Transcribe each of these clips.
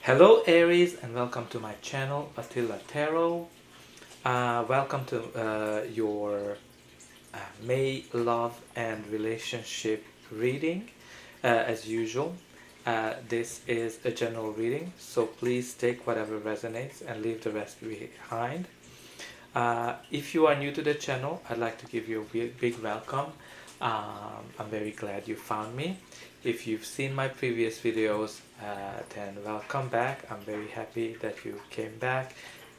Hello Aries, and welcome to my channel Attila Tarot. Welcome to your May love and relationship reading. As usual, this is a general reading, so please take whatever resonates and leave the rest behind. If you are new to the channel, I'd like to give you a big welcome. I'm very glad you found me. If you've seen my previous videos, then welcome back. I'm very happy that you came back,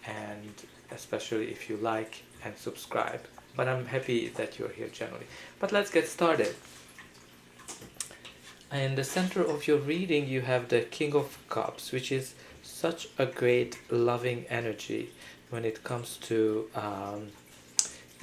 and especially if you like and subscribe. But I'm happy that you're here generally. But let's get started. In the center of your reading, you have the King of Cups, which is such a great loving energy when it comes to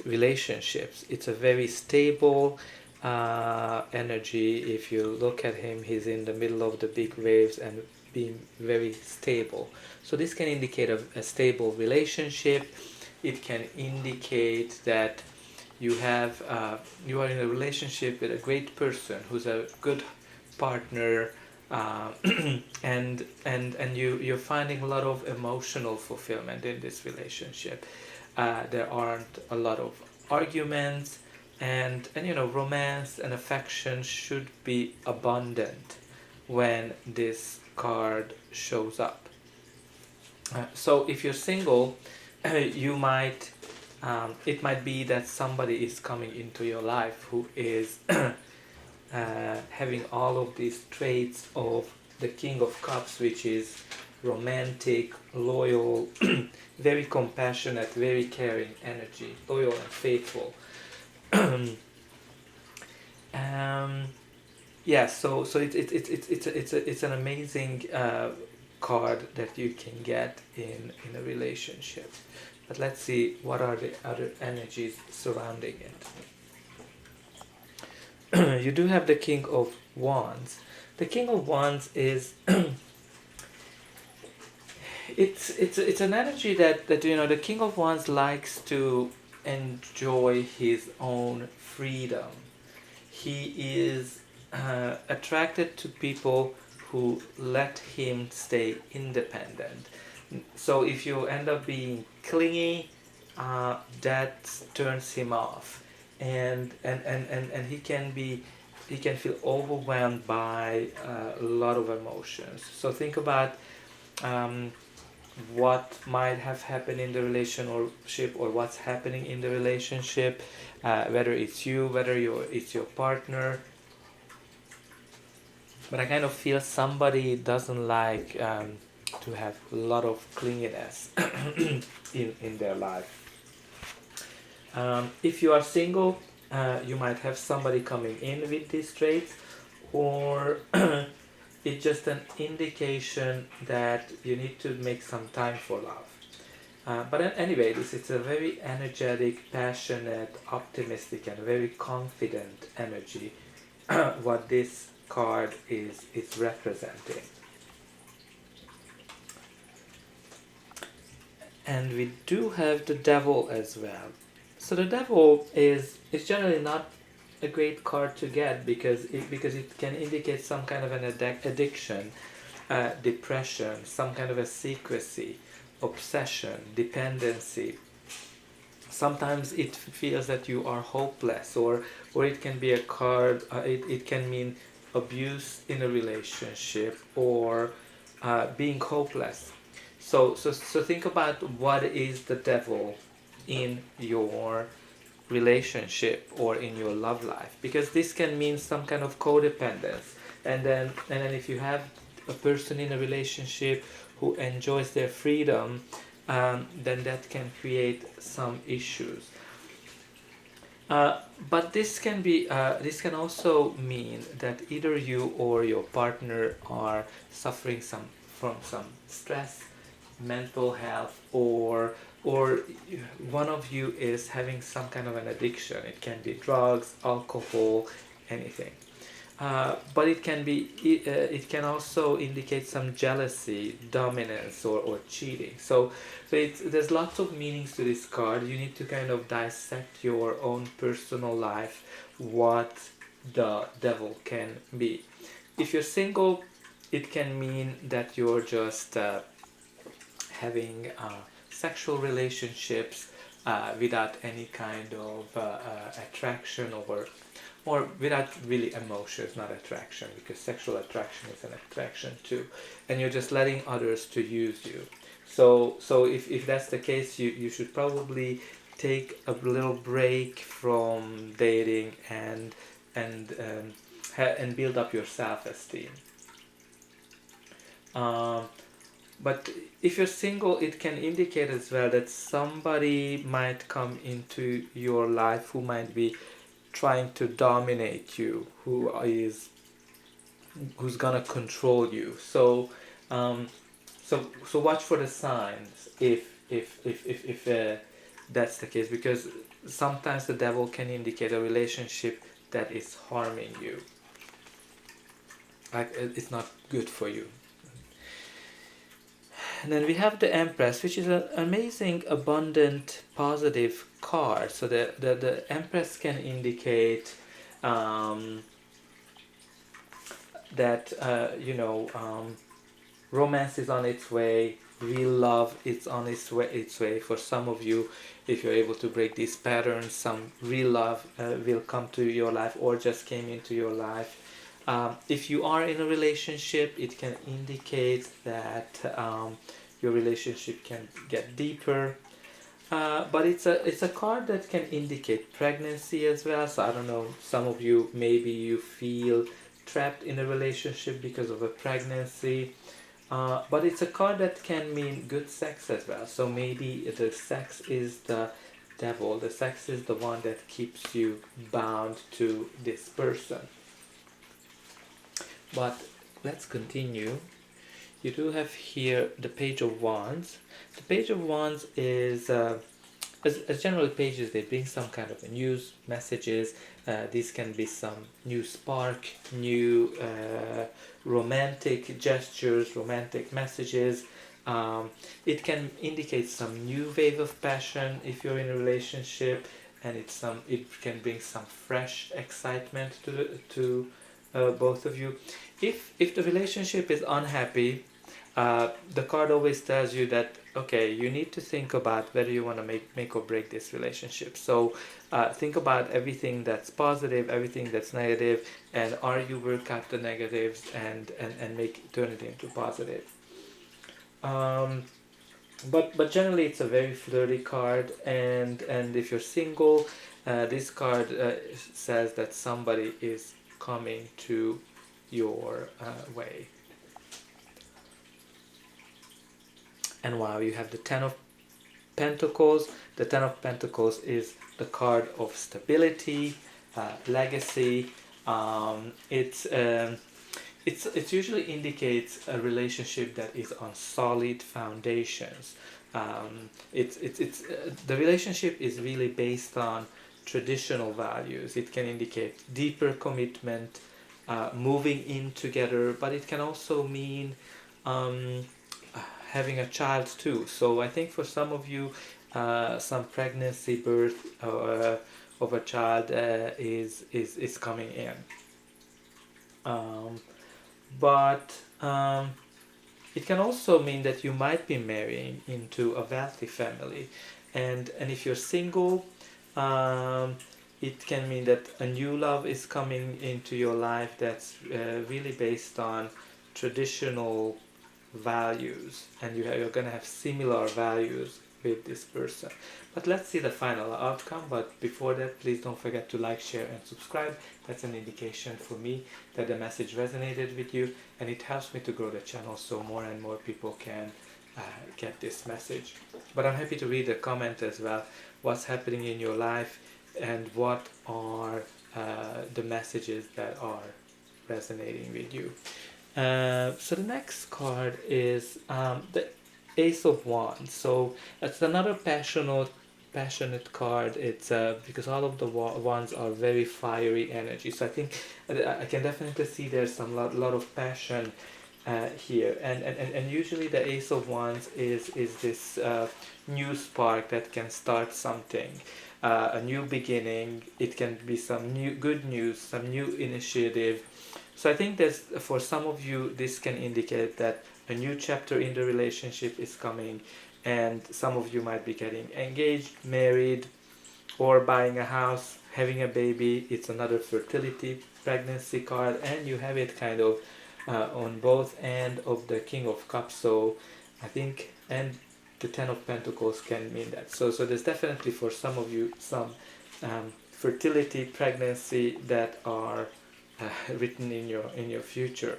relationships. It's a very stable energy. If you look at him, he's in the middle of the big waves and being very stable. So this can indicate a stable relationship. It can indicate that you are in a relationship with a great person who's a good partner, and you're finding a lot of emotional fulfillment in this relationship. There aren't a lot of arguments, and romance and affection should be abundant when this card shows up. So if you're single, you might it might be that somebody is coming into your life who is having all of these traits of the King of Cups, which is romantic, loyal, very compassionate, very caring energy, loyal and faithful. Yeah, so it's an amazing card that you can get in a relationship. But let's see what are the other energies surrounding it. You do have the King of Wands. The King of Wands is it's an energy that the King of Wands likes to enjoy his own freedom. He is attracted to people who let him stay independent. So if you end up being clingy, that turns him off, and he can feel overwhelmed by a lot of emotions. So think about what might have happened in the relationship, or what's happening in the relationship, whether it's you, whether it's your partner. But I kind of feel somebody doesn't like to have a lot of clinginess in their life. If you are single, you might have somebody coming in with these traits, or it's just an indication that you need to make some time for love. But anyway, it's a very energetic, passionate, optimistic, and very confident energy. What this card is representing. And we do have the Devil as well. So the Devil is generally not a great card to get, because it can indicate some kind of an addiction, depression, some kind of a secrecy, obsession, dependency. Sometimes it feels that you are hopeless, or it can be a card, it can mean abuse in a relationship, or being hopeless. So think about what is the Devil in your relationship or in your love life, because this can mean some kind of codependence, and then if you have a person in a relationship who enjoys their freedom, then that can create some issues. But this can also mean that either you or your partner are suffering from some stress, mental health, or one of you is having some kind of an addiction. It can be drugs, alcohol, anything. But it can also indicate some jealousy, dominance, or cheating. So there's lots of meanings to this card. You need to kind of dissect your own personal life, what the Devil can be. If you're single, it can mean that you're just having sexual relationships without any kind of attraction, or without really emotions, not attraction, because sexual attraction is an attraction too, and you're just letting others to use you. So if that's the case, you should probably take a little break from dating and build up your self-esteem. Um, but if you're single, it can indicate as well that somebody might come into your life who might be trying to dominate you, who's gonna control you. So watch for the signs if that's the case, because sometimes the devil can indicate a relationship that is harming you, like it's not good for you. And then we have the Empress, which is an amazing, abundant, positive card. So the Empress can indicate um, that romance is on its way, real love is on its way. For some of you, if you're able to break these patterns, some real love will come to your life or just came into your life. If you are in a relationship, it can indicate that your relationship can get deeper. But it's a card that can indicate pregnancy as well. So I don't know, some of you, maybe you feel trapped in a relationship because of a pregnancy. But it's a card that can mean good sex as well. So maybe the sex is the devil. The sex is the one that keeps you bound to this person. But let's continue. You do have here the Page of Wands. The Page of Wands is, as generally pages, they bring some kind of news, messages. These can be some new spark, new romantic gestures, romantic messages. It can indicate some new wave of passion if you're in a relationship, and it can bring some fresh excitement to both of you. If the relationship is unhappy, the card always tells you that, okay, you need to think about whether you want to make or break this relationship. So think about everything that's positive, everything that's negative, and are you work out the negatives and turn it into positive. But generally it's a very flirty card, and if you're single, this card says that somebody is coming to your way. And wow, you have the Ten of Pentacles. The Ten of Pentacles is the card of stability, legacy. It usually indicates a relationship that is on solid foundations. The relationship is really based on traditional values. It can indicate deeper commitment, moving in together, but it can also mean having a child too. So I think for some of you, some pregnancy, birth of a child is coming in. But it can also mean that you might be marrying into a wealthy family, and if you're single, it can mean that a new love is coming into your life that's really based on traditional values, and you're gonna have similar values with this person. But let's see the final outcome. But before that, please don't forget to like, share and subscribe. That's an indication for me that the message resonated with you, and it helps me to grow the channel so more and more people can get this message. But I'm happy to read the comment as well, what's happening in your life and what are the messages that are resonating with you. So the next card is the Ace of Wands. So it's another passionate card. It's because all of the wands are very fiery energy. So I think I can definitely see there's some lot of passion here. And usually the Ace of Wands is this new spark that can start something. A new beginning. It can be some new good news, some new initiative. So I think that for some of you, this can indicate that a new chapter in the relationship is coming, and some of you might be getting engaged, married, or buying a house, having a baby. It's another fertility pregnancy card, and you have it kind of on both end of the King of Cups. So I think, and the Ten of Pentacles can mean that. So there's definitely for some of you some fertility, pregnancy that are written in your future.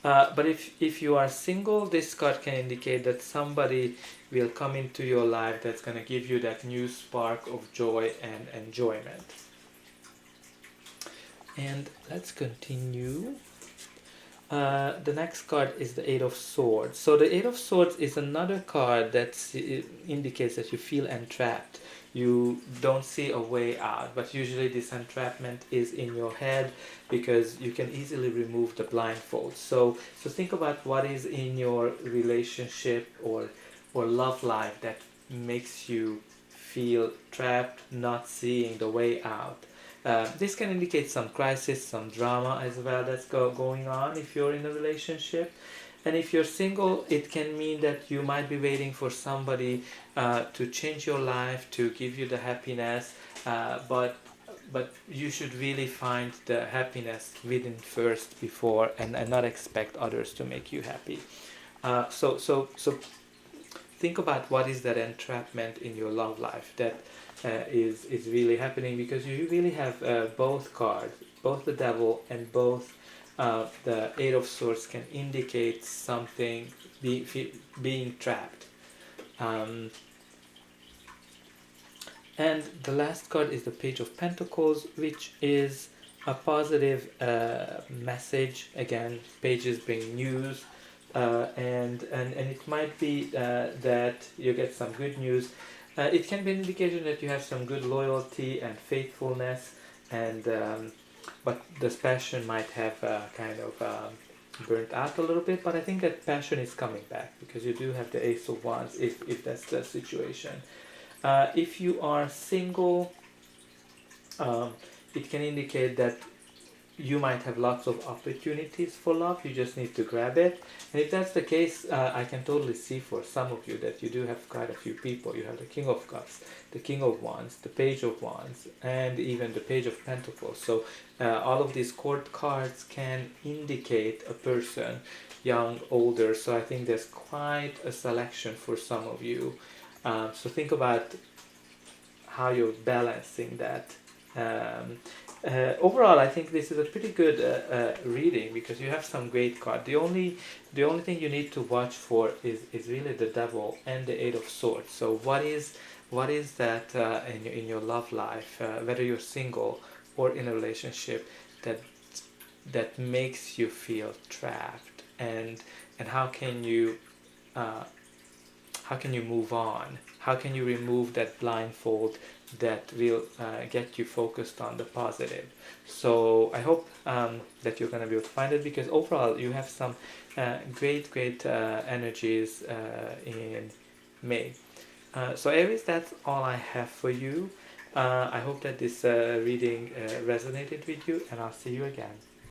But if you are single, this card can indicate that somebody will come into your life that's going to give you that new spark of joy and enjoyment. And let's continue. The next card is the Eight of Swords. So the Eight of Swords is another card that indicates that you feel entrapped. You don't see a way out, but usually this entrapment is in your head because you can easily remove the blindfold. So think about what is in your relationship or love life that makes you feel trapped, not seeing the way out. This can indicate some crisis, some drama as well that's going on if you're in a relationship. And if you're single, it can mean that you might be waiting for somebody to change your life, to give you the happiness, but you should really find the happiness within first before, and not expect others to make you happy. So think about what is that entrapment in your love life that is really happening, because you really have both cards, both the Devil and both the Eight of Swords can indicate something being trapped. And the last card is the Page of Pentacles, which is a positive message. Again, pages bring news, and it might be that you get some good news. It can be an indication that you have some good loyalty and faithfulness, and but this passion might have kind of burnt out a little bit. But I think that passion is coming back because you do have the Ace of Wands if that's the situation. If you are single, it can indicate that you might have lots of opportunities for love, you just need to grab it. And if that's the case, I can totally see for some of you that you do have quite a few people. You have the King of Cups, the King of Wands, the Page of Wands, and even the Page of Pentacles. So all of these court cards can indicate a person, young, older. So I think there's quite a selection for some of you. So think about how you're balancing that. Overall, I think this is a pretty good reading because you have some great cards. The only thing you need to watch for is really the Devil and the Eight of Swords. So what is that in your love life, whether you're single or in a relationship, that makes you feel trapped, and how can you move on? How can you remove that blindfold that will get you focused on the positive? So I hope that you're going to be able to find it, because overall you have some great energies in May. So Aries, that's all I have for you. I hope that this reading resonated with you, and I'll see you again.